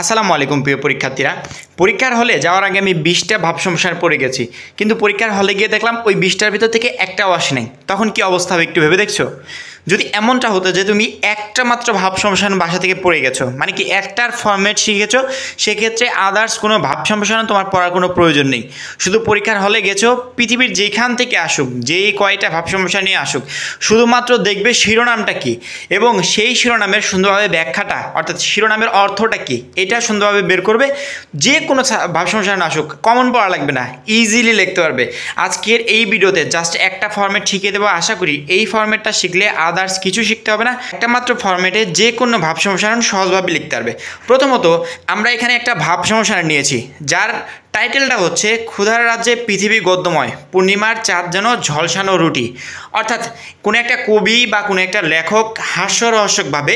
আসসালামু আলাইকুম প্রিয় পরীক্ষার্থীরা। পরীক্ষার হলে যাওয়ার আগে আমি 20টা ভাব সমস্যায় পড়ে গেছি, কিন্তু পরীক্ষার হলে গিয়ে দেখলাম ওই 20টার ভিতর থেকে একটাও আসে নাই। তখন কি অবস্থা হবে একটু ভেবে দেখছো? যদি এমনটা হতো যে তুমি একটা মাত্র ভাব সমস্যায়ন বাসা থেকে পড়ে গেছো, মানে কি একটার ফরম্যাট শিখেছো, সেক্ষেত্রে আদার্স কোনো ভাব সমস্যায়ন তোমার পড়ার কোনো প্রয়োজন নেই। শুধু পরীক্ষার হলে গেছো, পৃথিবীর যেখান থেকে আসুক, যেই কয়টা ভাব সমস্যা নিয়ে আসুক, শুধুমাত্র দেখবে শিরোনামটা কি এবং সেই শিরোনামের সুন্দরভাবে ব্যাখ্যাটা, অর্থাৎ শিরোনামের অর্থটা কি, এটা সুন্দরভাবে বের করবে। যে কোনো ভাব সমস্যা না আসুক, কমন পড়া লাগবে না, ইজিলি লিখতে পারবে। আজকের এই ভিডিওতে জাস্ট একটা ফরম্যাট শিখিয়ে দেবো। আশা করি এই ফরম্যাটটা শিখলে আদার্স কিছু শিখতে হবে না। একটা মাত্র ফরম্যাটে যে কোনো ভাব সমস্যায়ন সহজভাবে লিখতে পারবে। প্রথমত আমরা এখানে একটা ভাব সমস্যায়ন নিয়েছি, যার টাইটেলটা হচ্ছে ক্ষুধার রাজ্যে পৃথিবী গদ্যময়, পূর্ণিমার চাঁদ যেন ঝলসানো রুটি। অর্থাৎ কোনো একটা কবি বা কোনো একটা লেখক হাস্যরহস্যকভাবে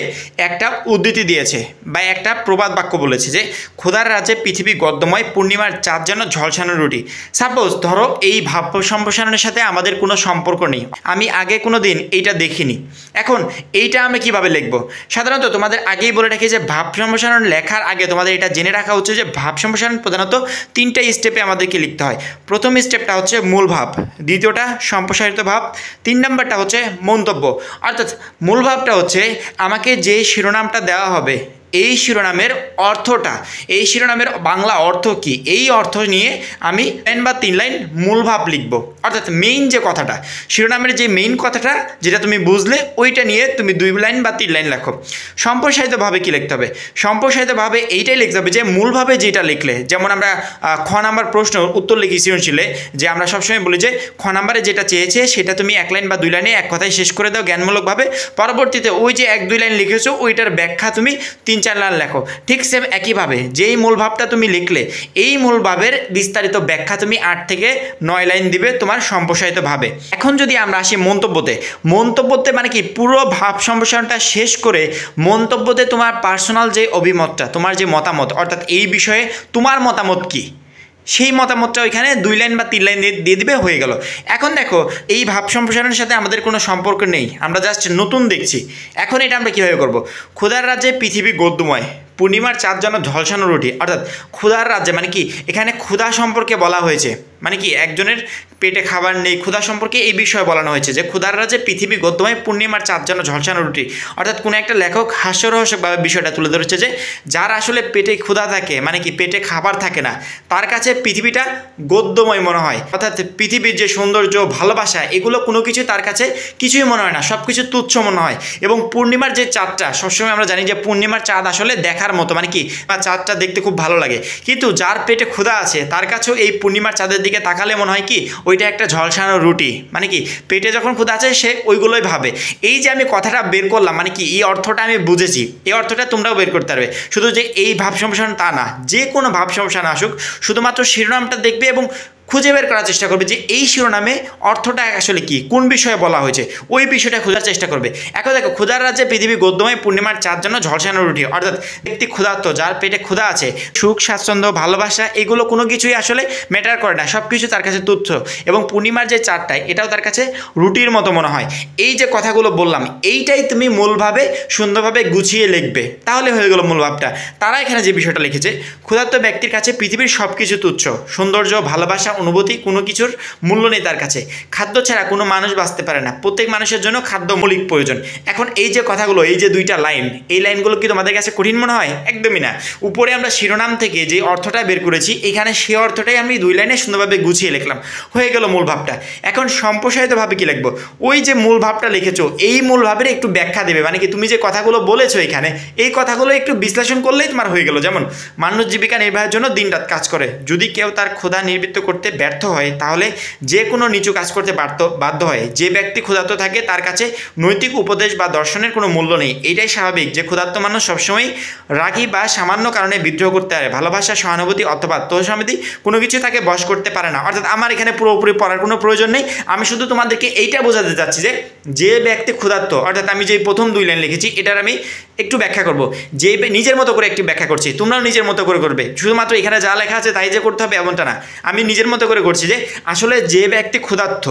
একটা উদ্ধৃতি দিয়েছে বা একটা প্রবাদ বাক্য বলেছে যে ক্ষুধার রাজ্যে পৃথিবী গদ্যময়, পূর্ণিমার চাঁদ যেন ঝলসানো রুটি। সাপোজ ধরো এই ভাব সম্প্রসারণের সাথে আমাদের কোনো সম্পর্ক নেই, আমি আগে কোনো দিন এইটা দেখিনি। এখন এইটা আমরা কীভাবে লিখবো? সাধারণত তোমাদের আগেই বলে রাখি যে ভাব সম্প্রসারণ লেখার আগে তোমাদের এটা জেনে রাখা হচ্ছে যে ভাব সম্প্রসারণ প্রধানত তিনটা স্টেপে আমাদেরকে লিখতে হয়। প্রথম স্টেপটা হচ্ছে মূল ভাব, দ্বিতীয়টা সম্প্রসারিত ভাব, 3 নম্বরটা হচ্ছে মন্তব্য। অর্থাৎ মূল ভাবটা হচ্ছে আমাকে যে শিরোনামটা দেওয়া হবে, এই শিরোনামের অর্থটা, এই শিরোনামের বাংলা অর্থ কি, এই অর্থ নিয়ে আমি 2 বা 3 লাইন মূল ভাব লিখব। অর্থাৎ মেইন যে কথাটা, শিরোনামের যে মেইন কথাটা যেটা তুমি বুঝলে, ওইটা নিয়ে তুমি 2 লাইন বা 3 লাইন লেখো। সম্প্রসারিতভাবে কী লিখতে হবে? সম্প্রসারিতভাবে এইটাই লিখতে হবে যে মূলভাবে যেটা লিখলে, যেমন আমরা খ নাম্বার প্রশ্ন উত্তর লিখি সৃজনশীলে, যে আমরা সবসময় বলি যে খ নাম্বারে যেটা চেয়েছে সেটা তুমি 1 লাইন বা 2 লাইনে এক কথায় শেষ করে দাও জ্ঞানমূলকভাবে। পরবর্তীতে ওই যে 1-2 লাইন লিখেছো ওইটার ব্যাখ্যা তুমি 3-4 লাইন লেখো। ঠিক সেম একইভাবে যেই মূল ভাবটা তুমি লিখলে, এই মূল ভাবের বিস্তারিত ব্যাখ্যা তুমি 8 থেকে 9 লাইন দিবে তোমার সম্প্রসারিতভাবে। এখন যদি আমরা আসি মন্তব্যতে, মন্তব্যতে মানে কি পুরো ভাব সম্প্রসারণটা শেষ করে মন্তব্যতে তোমার পার্সোনাল যে অভিমতটা, তোমার যে মতামত, অর্থাৎ এই বিষয়ে তোমার মতামত কি, সেই মতামতটা ওইখানে 2 লাইন বা 3 লাইন দিয়ে দিবে, হয়ে গেল। এখন দেখো এই ভাব সম্প্রসারণের সাথে আমাদের কোনো সম্পর্ক নেই, আমরা জাস্ট নতুন দেখছি। এখন এটা আমরা কীভাবে করব? ক্ষুধার রাজ্যে পৃথিবী গদ্যময়, পূর্ণিমার চাঁদ যেন ঝলসানো রুটি। অর্থাৎ ক্ষুধার রাজ্যে মানে কি, এখানে ক্ষুধা সম্পর্কে বলা হয়েছে, মানে কি একজনের পেটে খাবার নেই, ক্ষুধা সম্পর্কে এই বিষয়ে বলানো হয়েছে যে ক্ষুধার রাজ্যে পৃথিবী গদ্যময়, পূর্ণিমার চাঁদ যেন ঝলসানো রুটি। অর্থাৎ কোনো একটা লেখক হাস্যরহস্যকভাবে বিষয়টা তুলে ধরেছে যে যার আসলে পেটে ক্ষুধা থাকে, মানে কি পেটে খাবার থাকে না, তার কাছে পৃথিবীটা গদ্যময় মনে হয়। অর্থাৎ পৃথিবীর যে সৌন্দর্য, ভালোবাসা, এগুলো কোনো কিছু তার কাছে কিছুই মনে হয় না, সব কিছু তুচ্ছ মনে হয়। এবং পূর্ণিমার যে চাঁদটা, সবসময় আমরা জানি যে পূর্ণিমার চাঁদ আসলে দেখার মতো, মানে কি চাঁদটা দেখতে খুব ভালো লাগে। কিন্তু যার পেটে ক্ষুধা আছে তার কাছেও এই পূর্ণিমার চাঁদের দিকে তাকালে মনে হয় কি ওইটা একটা ঝলসানো রুটি। মানে কি পেটে যখন ক্ষুধা আছে সে ওইগুলোই ভাবে। এই যে আমি কথাটা বের করলাম, মানে কি এই অর্থটা আমি বুঝেছি, এই অর্থটা তোমরাও বের করতে পারবে। শুধু যে এই ভাব সম্প্রসারণ তা না, যে কোনো ভাব সম্প্রসারণ আসুক, শুধুমাত্র শিরোনামটা দেখবে এবং খুঁজে বের করার চেষ্টা করবে যে এই শিরোনামে অর্থটা আসলে কি, কোন বিষয়ে বলা হয়েছে, ওই বিষয়টা খোঁজার চেষ্টা করবে। এখন দেখো ক্ষুধার রাজ্যে পৃথিবী গদ্যময়, পূর্ণিমার চাঁদ যেন ঝলসানো রুটি। অর্থাৎ ব্যক্তি ক্ষুধার্ত, যার পেটে ক্ষুধা আছে, সুখ স্বাচ্ছন্দ্য ভালোবাসা এগুলো কোনো কিছুই আসলে ম্যাটার করে না, সব কিছু তার কাছে তুচ্ছ। এবং পূর্ণিমার যে চাঁদটাই, এটাও তার কাছে রুটির মতো মনে হয়। এই যে কথাগুলো বললাম, এইটাই তুমি মূলভাবে সুন্দরভাবে গুছিয়ে লিখবে, তাহলে হয়ে গেল মূলভাবটা। তারা এখানে যে বিষয়টা লিখেছে, ক্ষুধার্ত ব্যক্তির কাছে পৃথিবীর সব কিছু তুচ্ছ, সৌন্দর্য ভালোবাসা অনুভূতি কোনো কিছুর মূল্য নেই তার কাছে। খাদ্য ছাড়া কোনো মানুষ বাঁচতে পারে না, প্রত্যেক মানুষের জন্য খাদ্য মৌলিক প্রয়োজন। এখন এই যে কথাগুলো, এই যে 2টা লাইন, এই লাইনগুলো কি তোমাদের কাছে কঠিন মনে হয়? একদমই না। উপরে আমরা শিরোনাম থেকে যে অর্থটা বের করেছি, এখানে সে অর্থটাই আমি 2 লাইনে সুন্দরভাবে গুছিয়ে লিখলাম, হয়ে গেল মূল ভাবটা। এখন সম্প্রসারিতভাবে কি লিখবো? ওই যে মূল ভাবটা লিখেছো, এই মূল ভাবের একটু ব্যাখ্যা দেবে, মানে কি তুমি যে কথাগুলো বলেছো এখানে, এই কথাগুলো একটু বিশ্লেষণ করলেই তোমার হয়ে গেল। যেমন মানুষ জীবিকা নির্বাহের জন্য দিনরাত কাজ করে, যদি কেউ তার ক্ষুধা নিবৃত্ত করতে ব্যর্থ হয় তাহলে যে কোনো নিচু কাজ করতে বাধ্য হয়। যে ব্যক্তি ক্ষুধার্ত থাকে তার কাছে নৈতিক উপদেশ বা দর্শনের কোনো মূল্য নেই। এইটাই স্বাভাবিক যে ক্ষুধার্ত মানুষ সবসময় রাগী বা সামান্য কারণে বিদ্রোহ করতে পারে। ভালোবাসা, সহানুভূতি অথবা আত্মসমিতি কোনো কিছু তাকে বশ করতে পারে না। অর্থাৎ আমার এখানে পুরোপুরি পড়ার কোনো প্রয়োজন নেই, আমি শুধু তোমাদেরকে এইটা বোঝাতে চাচ্ছি যে যে ব্যক্তি ক্ষুধার্ত, অর্থাৎ আমি যে প্রথম 2 লাইন লিখেছি এটার আমি একটু ব্যাখ্যা করব, যে নিজের মতো করে একটু ব্যাখ্যা করছি, তোমরাও নিজের মতো করে করবে। শুধুমাত্র এখানে যা লেখা আছে তাই যে করতে হবে এমনটা না, আমি নিজের মতো করে করছি যে আসলে যে ব্যক্তি ক্ষুধার্ত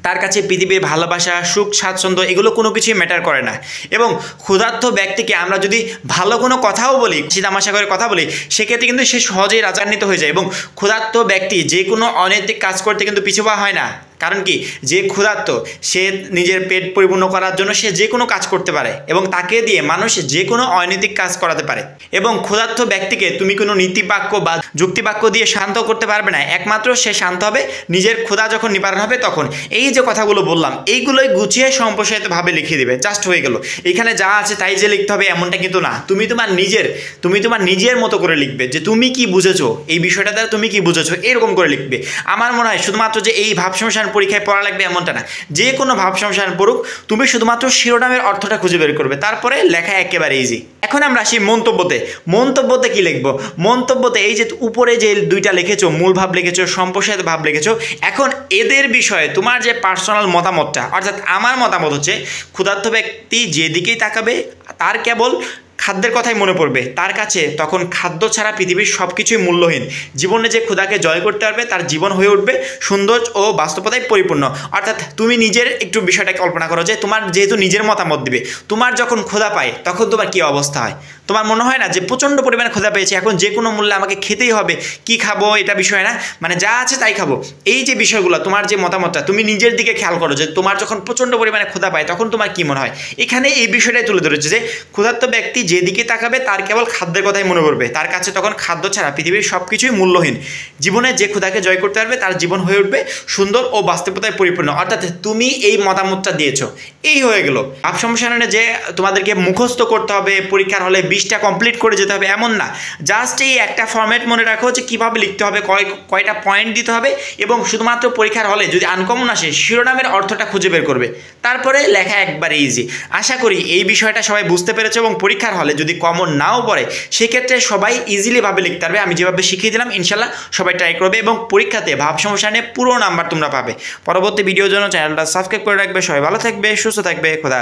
তার কাছে পৃথিবীর ভালোবাসা, সুখ, স্বাচ্ছন্দ্য এগুলো কোনো কিছুই ম্যাটার করে না। এবং ক্ষুধার্ত ব্যক্তিকে আমরা যদি ভালো কোনো কথাও বলি, তামাশা করে কথা বলি, সেক্ষেত্রে কিন্তু সে সহজেই রাগান্বিত হয়ে যায়। এবং ক্ষুধার্ত ব্যক্তি যে কোনো অনৈতিক কাজ করতে কিন্তু পিছু পা হয় না। কারণ কি, যে ক্ষুধার্ত সে নিজের পেট পরিপূর্ণ করার জন্য সে যে কোনো কাজ করতে পারে এবং তাকে দিয়ে মানুষ যে কোনো অনৈতিক কাজ করাতে পারে। এবং ক্ষুধার্ত ব্যক্তিকে তুমি কোনো নীতিবাক্য বা যুক্তিবাক্য দিয়ে শান্ত করতে পারবে না। একমাত্র সে শান্ত হবে নিজের ক্ষুধা যখন নিবারণ হবে তখন। এই যে কথাগুলো বললাম এইগুলোই গুছিয়ে সম্প্রসারিতভাবে লিখে দিবে, জাস্ট হয়ে গেল। এখানে যা আছে তাই যে লিখতে হবে এমনটা কিন্তু না। তুমি তোমার নিজের মতো করে লিখবে, যে তুমি কি বুঝেছো এই বিষয়টা দ্বারা, তুমি কি বুঝেছো এরকম করে লিখবে। আমার মনে হয় শুধুমাত্র যে এই ভাব সম্মিশ্রণ পরীক্ষায় পড়া লাগবে এমনটা না। যে কোনো ভাব সম্মিশ্রণ পড়ুক, তুমি শুধুমাত্র শিরোনামের অর্থটা খুঁজে বের করবে, তারপরে লেখা একেবারে ইজি। এখন আমরা আসি মন্তব্যতে কি লিখবো। মন্তব্যতে এই যে উপরে যে দুইটা লিখেছো, মূল ভাব লিখেছো, সম্প্রসারিত ভাব লিখেছো, এখন এদের বিষয়ে তোমার যে পার্সোনাল মতামতটা, অর্থাৎ আমার মতামত হচ্ছে ক্ষুধার্ত ব্যক্তি যেদিকেই তাকাবে তার কেবল খাদ্যের কথাই মনে পড়বে। তার কাছে তখন খাদ্য ছাড়া পৃথিবীর সব কিছুই মূল্যহীন। জীবনে যে ক্ষুধাকে জয় করতে পারবে তার জীবন হয়ে উঠবে সুন্দর ও বাস্তবতায় পরিপূর্ণ। অর্থাৎ তুমি নিজের একটু বিষয়টা কল্পনা করো যে তোমার যেহেতু নিজের মতামত দিবে, তোমার যখন ক্ষুধা পায় তখন তোমার কী অবস্থা হয়। তোমার মনে হয় না যে প্রচণ্ড পরিমাণে ক্ষুধা পেয়েছে, এখন যে কোনো মূল্যে আমাকে খেতেই হবে, কি খাবো এটা বিষয় না, মানে যা আছে তাই খাবো। এই যে বিষয়গুলো, তোমার যে মতামতটা, তুমি নিজের দিকে খেয়াল করো যে তোমার যখন প্রচণ্ড পরিমাণে ক্ষুধা পায় তখন তোমার কী মনে হয়। এখানে এই বিষয়টাই তুলে ধরেছে যে ক্ষুধার্ত ব্যক্তি যেদিকে তাকাবে তার কেবল খাদ্যের কথাই মনে পড়বে। তার কাছে তখন খাদ্য ছাড়া পৃথিবীর সব কিছুই মূল্যহীন। জীবনে যে ক্ষুধাকে জয় করতে পারবে তার জীবন হয়ে উঠবে সুন্দর ও বাস্তবতায় পরিপূর্ণ। অর্থাৎ তুমি এই মতামতটা দিয়েছো, এই হয়ে গেল। ভাব সম্মিশ্রণে যে তোমাদেরকে মুখস্থ করতে হবে, পরীক্ষার হলে 20টা কমপ্লিট করে যেতে হবে এমন না। জাস্ট এই একটা ফরম্যাট মনে রাখো যে কীভাবে লিখতে হবে, কয়টা পয়েন্ট দিতে হবে, এবং শুধুমাত্র পরীক্ষার হলে যদি আনকমন আসে শিরোনামের অর্থটা খুঁজে বের করবে, তারপরে লেখা একবারে ইজি। আশা করি এই বিষয়টা সবাই বুঝতে পেরেছে। এবং পরীক্ষার হলে যদি কমন নাও পড়ে সেক্ষেত্রে সবাই ইজিলিভাবে লিখতে পারবে। আমি যেভাবে শিখিয়ে দিলাম ইনশাল্লাহ সবাই ট্রাই করবে এবং পরীক্ষাতে ভাব সম্মিশ্রণে পুরো নাম্বার তোমরা পাবে। পরবর্তী ভিডিওর জন্য চ্যানেলটা সাবস্ক্রাইব করে রাখবে। সবাই ভালো থাকবে, সুস্থ থাকবে, খোদা।